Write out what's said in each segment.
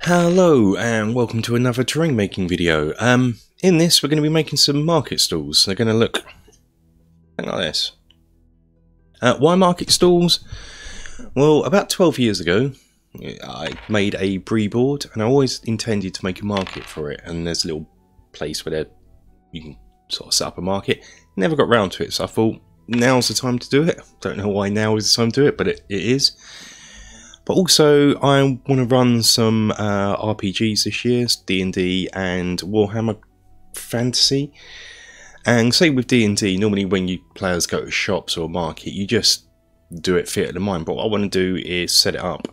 Hello and welcome to another terrain making video. In this we're going to be making some market stalls. They're going to look like this. Why market stalls? Well, about 12 years ago I made a brie board and I always intended to make a market for it, and there's a little place where you can sort of set up a market. Never got round to it, so I thought now's the time to do it. Don't know why now is the time to do it, but it is. But also, I want to run some RPGs this year, D&D and Warhammer Fantasy. And say with D&D, normally when you players go to shops or market, you just do it theatre of mind. But what I want to do is set it up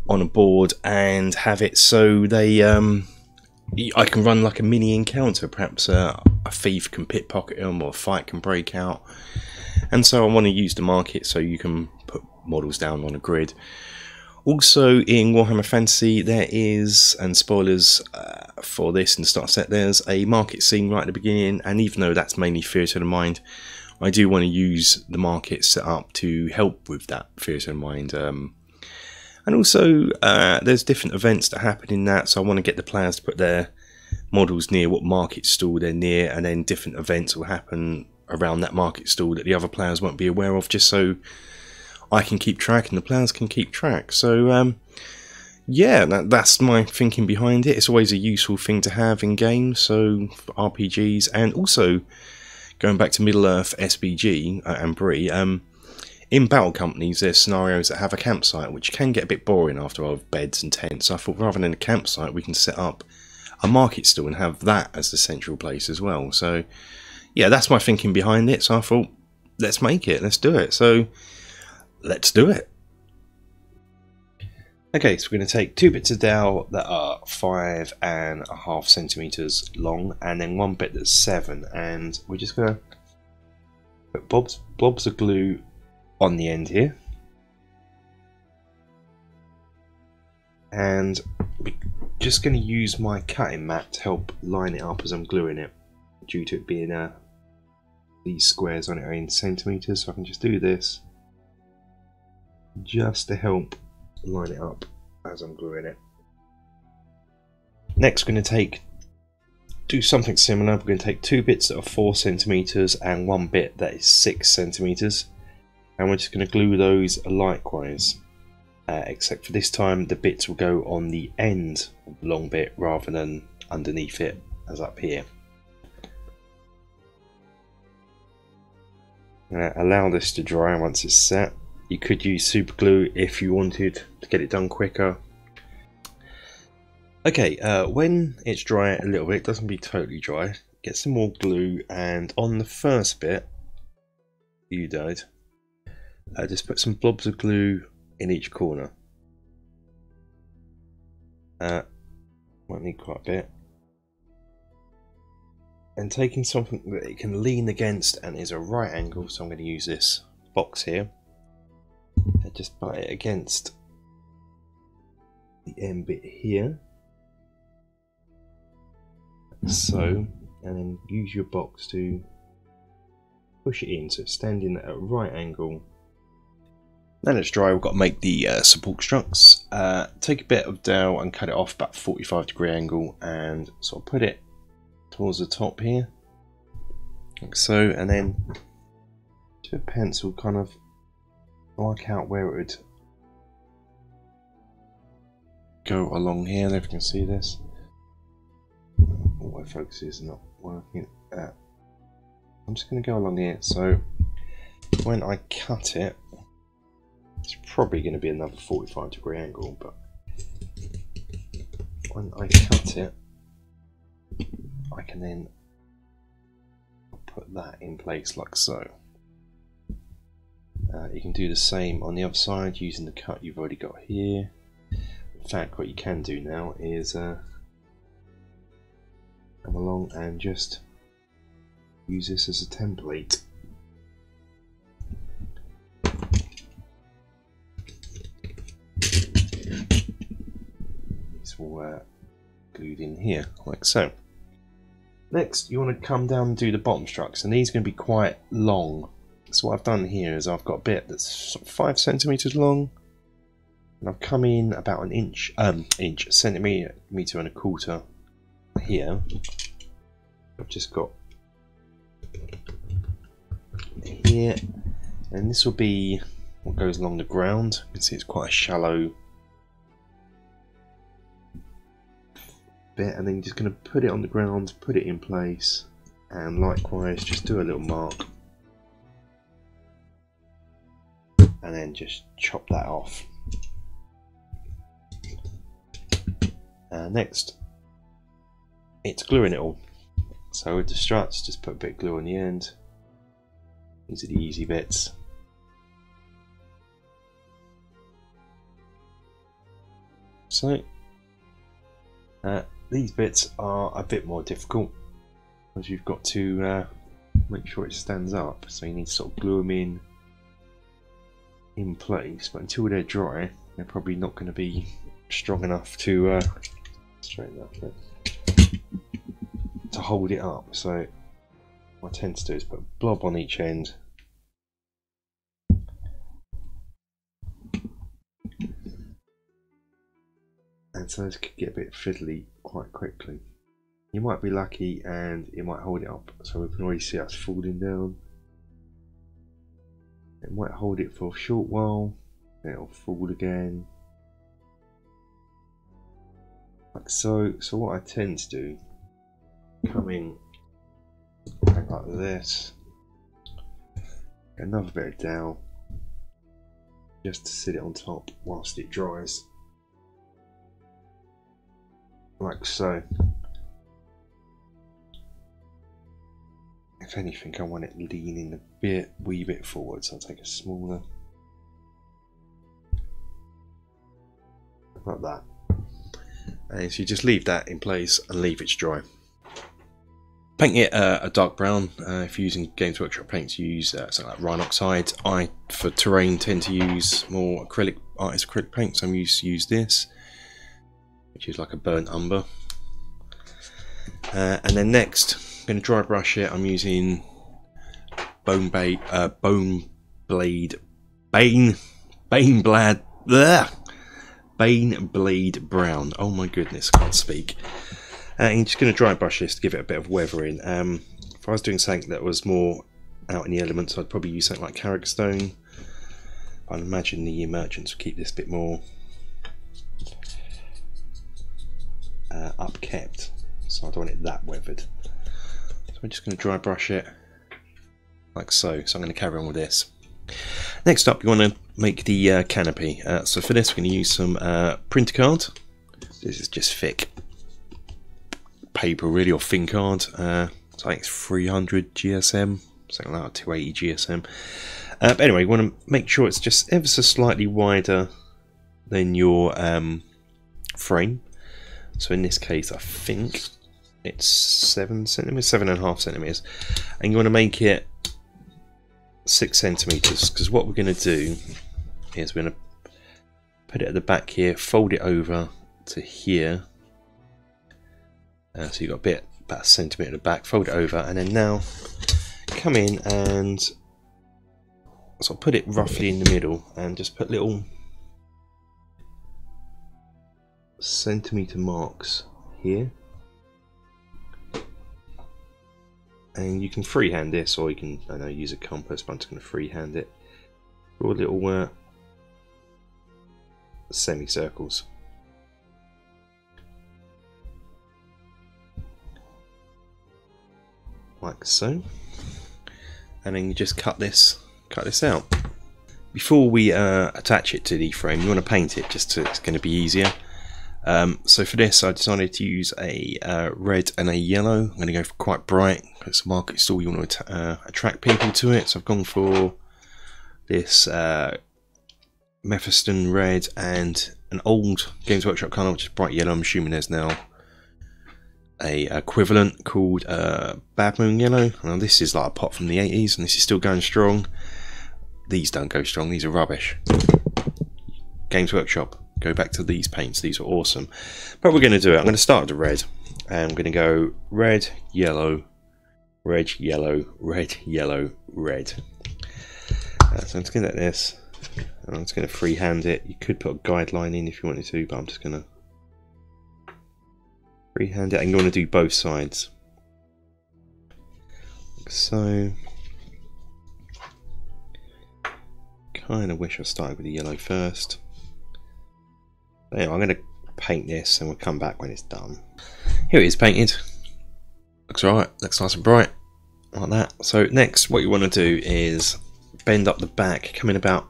on a board and have it so they, I can run like a mini encounter. Perhaps a thief can pickpocket them or a fight can break out. And so I want to use the market so you can put models down on a grid. Also in Warhammer Fantasy there is, and spoilers for this in the start set, there's a market scene right at the beginning, and even though that's mainly theatre of the mind, I do want to use the market set up to help with that theatre of mind. And also there's different events that happen in that, so I want to get the players to put their models near what market stall they're near, and then different events will happen around that market stall that the other players won't be aware of, just so I can keep track and the players can keep track. So yeah, that's my thinking behind it. It's always a useful thing to have in games, so for RPGs, and also going back to Middle-earth SBG and Brie, in battle companies there's scenarios that have a campsite, which can get a bit boring after all of beds and tents. So I thought rather than a campsite we can set up a market stall and have that as the central place as well. So yeah, that's my thinking behind it. So I thought, let's make it, let's do it. So let's do it. Okay, so we're going to take 2 bits of dowel that are 5.5 centimeters long, and then 1 bit that's 7, and we're just going to put blobs of glue on the end here, and we're just going to use my cutting mat to help line it up as I'm gluing it, due to it being these squares on it are in centimeters. So I can just do this just to help line it up as I'm gluing it. Next we're going to do something similar. We're going to take 2 bits that are 4 centimeters and 1 bit that is 6 centimeters, and we're just going to glue those likewise, except for this time the bits will go on the end of the long bit rather than underneath it as up here. Allow this to dry once it's set. You could use super glue if you wanted to get it done quicker. Okay, when it's dry a little bit, it doesn't be totally dry, get some more glue, and on the first bit, just put some blobs of glue in each corner. Might need quite a bit. And taking something that it can lean against and is a right angle, so I'm going to use this box here. And just butt it against the end bit here, so, and then use your box to push it in so it's standing at a right angle. Now it's dry, we've got to make the support struts. Take a bit of dowel and cut it off about 45-degree angle and sort of put it towards the top here, like so, and then to a pencil kind of mark out where it would go along here. I don't know if you can see this. Oh, my focus is not working. I'm just going to go along here, so when I cut it, it's probably going to be another 45-degree angle, but when I cut it, I can then put that in place like so. You can do the same on the other side using the cut you've already got here. In fact, what you can do now is come along and just use this as a template. It's all glued in here, like so. Next, you want to come down and do the bottom struts, and these are going to be quite long. So what I've done here is I've got a bit that's sort of 5 centimeters long, And I've come in about an inch, centimetre and a quarter here. I've just got here, and this will be what goes along the ground. You can see it's quite a shallow bit, and then you're just going to put it on the ground, put it in place, and likewise just do a little mark, and then just chop that off. Next, it's gluing it all. So with the struts, just put a bit of glue on the end. These are the easy bits. So these bits are a bit more difficult because you've got to make sure it stands up. So you need to sort of glue them in place, but until they're dry, they're probably not going to be strong enough to straighten up to hold it up. So what I tend to do is put a blob on each end, and so this could get a bit fiddly quite quickly. You might be lucky and it might hold it up, so we can already see us falling down. It might hold it for a short while, then it'll fall again, like so. So what I tend to do, come in like this, another bit of dowel, just to sit it on top whilst it dries, like so. If anything, I want it leaning a wee bit forward, so I'll take a smaller, like that. And so you just leave that in place and leave it to dry. Paint it a dark brown. If you're using Games Workshop paints, you use something like Rhinoxide. I, for terrain, tend to use more acrylic, artist acrylic paints. I'm used to use this, which is like a burnt umber. And then next, I'm going to dry brush it. I'm using Bane Blade Brown. Oh my goodness, I can't speak. And you're just going to dry brush this to give it a bit of weathering. If I was doing something that was more out in the elements, I'd probably use something like Carrick Stone. I'd imagine the merchants will keep this a bit more upkept, so I don't want it that weathered. So I'm just going to dry brush it like so. So I'm going to carry on with this. Next up, you want to make the canopy. So for this, we're going to use some printer card. This is just thick paper, really, or thin card. So I think it's 300 GSM, something like that, 280 GSM. But anyway, you want to make sure it's just ever so slightly wider than your frame. So in this case, I think it's 7 centimeters, 7.5 centimeters, and you want to make it 6 centimeters, because what we're going to do is we're going to put it at the back here, fold it over to here, so you've got a bit, about 1 centimeter at the back, fold it over, and then now come in and so I'll put it roughly in the middle and just put little centimeter marks here. And you can freehand this, or you can, I know, use a compass, but I'm just going to freehand it. Draw little semicircles. Like so. And then you just cut this out. Before we attach it to the frame, you want to paint it, just so it's going to be easier. So for this, I decided to use a red and a yellow. I'm going to go for quite bright. It's a market stall, you want to attract people to it. So I've gone for this Mephiston red and an old Games Workshop colour, which is bright yellow. I'm assuming there's now a equivalent called Bad Moon Yellow. Now this is like a pot from the 80s, and this is still going strong. These don't go strong, these are rubbish. Games Workshop, go back to these paints, these are awesome. But we're going to do it. I'm going to start with the red, and I'm going to go red, yellow, red, yellow, red, yellow, red. So I'm just going to let this, I'm just going to freehand it. You could put a guideline in if you wanted to, but I'm just going to freehand it, and you want to do both sides. Like so. Kind of wish I started with the yellow first. But anyway, I'm going to paint this and we'll come back when it's done. Here it is painted. Looks alright, looks nice and bright. Like that. So next what you want to do is bend up the back, come in about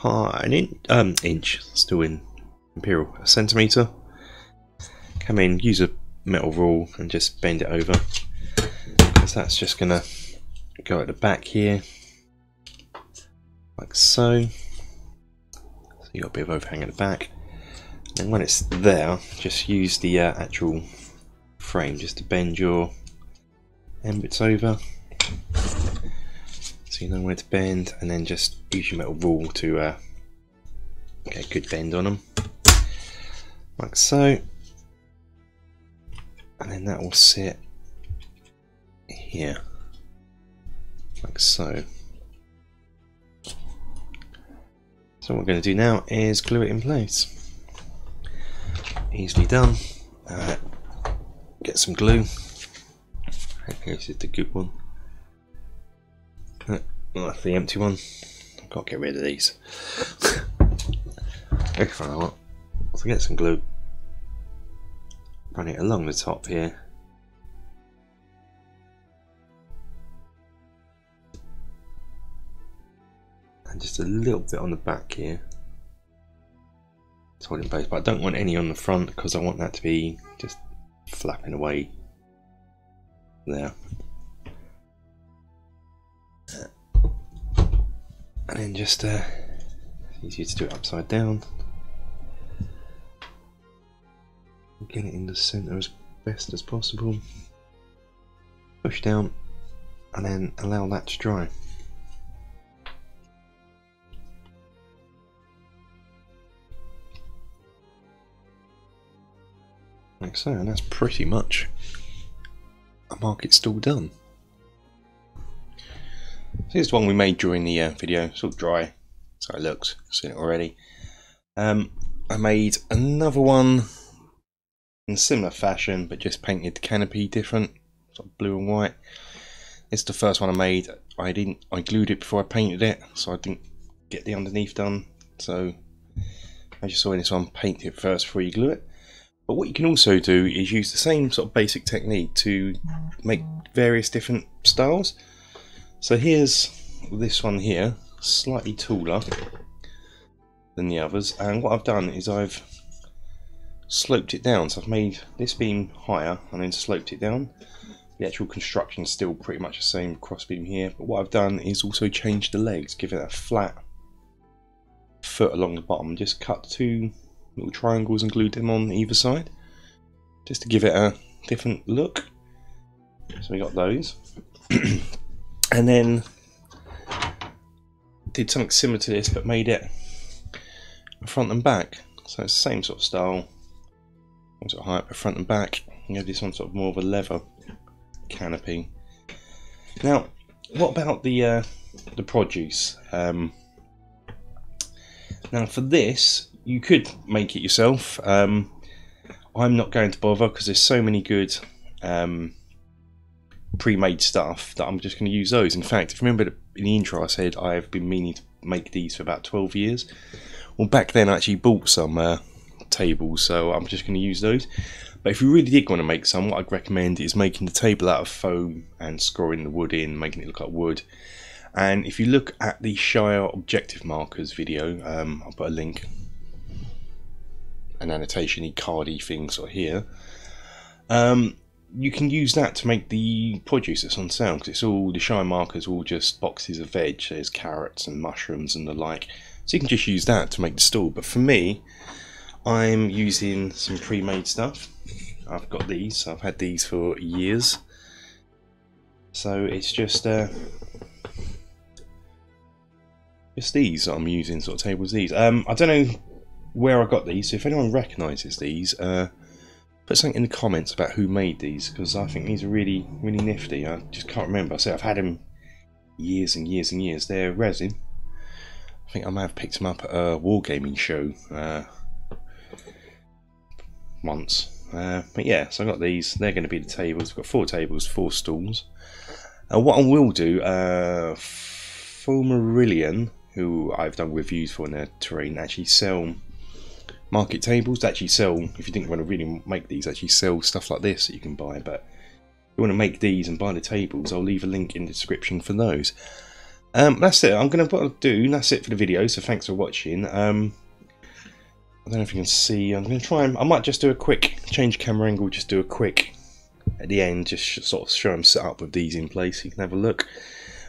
an inch, still in imperial, a centimetre. Come in, use a metal rule and just bend it over, because that's just going to go at the back here, like so. So you got a bit of overhang at the back, and when it's there, just use the actual frame just to bend your end bits over, so you know where to bend, and then just use your metal rule to get a good bend on them, like so. And then that will sit here, like so. So what we're going to do now is glue it in place. Easily done. Get some glue. This is the good one. Oh, that's the empty one. I've got to get rid of these. So get some glue. Run it along the top here. And just a little bit on the back here. To hold it in place, but I don't want any on the front because I want that to be just flapping away there. And then just it's easier to do it upside down. Get it in the centre as best as possible. Push down and then allow that to dry. Like so, and that's pretty much a market stall done. So here's the one we made during the video. It's all dry, so it looks. I've seen it already. I made another one in a similar fashion, but just painted the canopy different, sort of blue and white. It's the first one I made. I glued it before I painted it, so I didn't get the underneath done. So as you saw in this one, paint it first before you glue it. But what you can also do is use the same sort of basic technique to make various different styles. So here's this one here, slightly taller than the others, and what I've done is I've sloped it down. So I've made this beam higher and then sloped it down. The actual construction is still pretty much the same cross beam here, but what I've done is also changed the legs, give it a flat foot along the bottom. Just cut two little triangles and glued them on either side, just to give it a different look. So we got those. And then did something similar to this, but made it front and back. So it's the same sort of style, sort of height, but front and back. You have this one sort of more of a leather canopy. Now, what about the produce? Now for this, you could make it yourself. I'm not going to bother because there's so many good pre-made stuff that I'm just going to use those. In fact, if you remember in the intro I said I've been meaning to make these for about 12 years. Well, back then I actually bought some tables, so I'm just going to use those. But if you really did want to make some, what I'd recommend is making the table out of foam and scoring the wood in, making it look like wood. And if you look at the Shire objective markers video, I'll put a link, an annotation-y cardy thing sort of here. You can use that to make the produce that's on sale, because it's all, the Shire markers are all just boxes of veg. There's carrots and mushrooms and the like, so you can just use that to make the stall. But for me, I'm using some pre-made stuff. I've got these, so I've had these for years, so it's just these that I'm using, sort of tables. These I don't know where I got these, so if anyone recognises these, put something in the comments about who made these, because I think these are really, really nifty. I just can't remember. I say I've had them years and years and years. They're resin, I think I may have picked them up at a wargaming show once. But yeah, so I got these. They're going to be the tables. I've got 4 tables, 4 stools. What I will do, Thomarillion, who I've done reviews for in their terrain, actually sell market tables. They actually sell, if you didn't want to really make these, actually sell stuff like this that you can buy. But if you want to make these and buy the tables, I'll leave a link in the description for those. That's it. What I'll do, that's it for the video, so thanks for watching. I don't know if you can see, I'm going to try and, I might just do a quick, change camera angle, just do a quick, at the end, just sort of show them set up with these in place so you can have a look.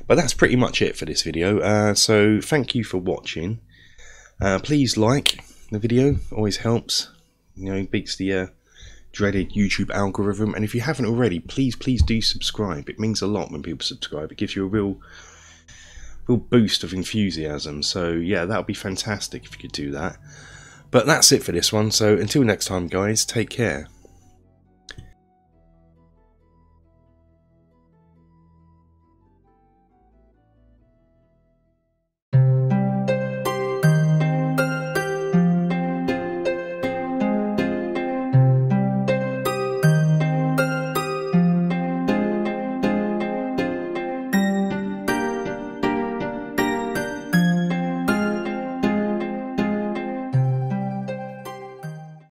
But that's pretty much it for this video, so thank you for watching. Please like the video, always helps, you know, beats the dreaded YouTube algorithm. And if you haven't already, please do subscribe. It means a lot when people subscribe. It gives you a real boost of enthusiasm. So yeah, that would be fantastic if you could do that. But that's it for this one, so until next time guys, take care.